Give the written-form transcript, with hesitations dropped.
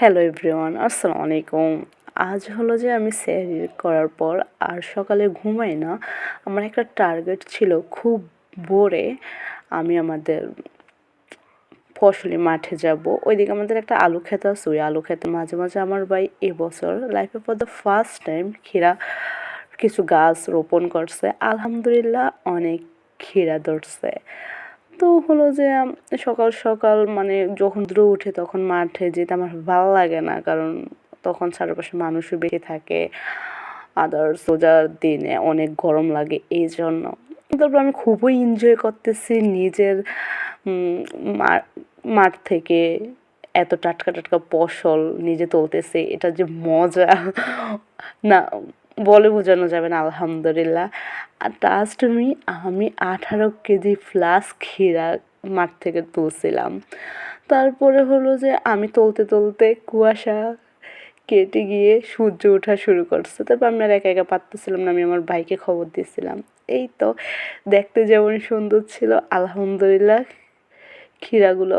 Hello everyone, আসসালামু আলাইকুম। আজ হলো যে আমি সেহরি করার পর আর সকালে ঘুমাই না। আমার একটা টার্গেট ছিল খুব ভোরে আমি আমাদের ফসলি মাঠে যাব। ওইদিকে আমাদের একটা আলু ক্ষেত আছে, ওই আলু ক্ষেতে মাঝে মাঝে আমার ভাই এবছর লাইফে ফর দ্য ফার্স্ট টাইম কিছু গাছ রোপণ করছে। আলহামদুলিল্লাহ অনেক ক্ষীরা ধরছে। তো হলো যে সকাল সকাল মানে যখন দ্রু উঠে তখন মাঠে যেতে আমার ভালো লাগে না, কারণ তখন চারপাশে মানুষও বেশি থাকে। আদার্স রোজার দিনে অনেক গরম লাগে এই জন্য। তারপর আমি খুবই এনজয় করতেছি নিজের মাঠ থেকে এত টাটকা টাটকা ফসল নিজে তুলতেছি, এটা যে মজা না বলে বোঝানো যাবে না। আলহামদুলিল্লাহ। আর ট্রাস্ট মি, আমি 18 কেজি প্লাস ক্ষীরা মাঠ থেকে তুলছিলাম। তারপরে হলো যে আমি তুলতে তুলতে কুয়াশা কেটে গিয়ে সূর্য ওঠা শুরু করছে। তারপর আমি আর একা একা পারতেছিলাম না, আমি আমার ভাইকে খবর দিয়েছিলাম। এই তো দেখতে যেমন সুন্দর ছিল, আলহামদুলিল্লাহ ক্ষীরাগুলো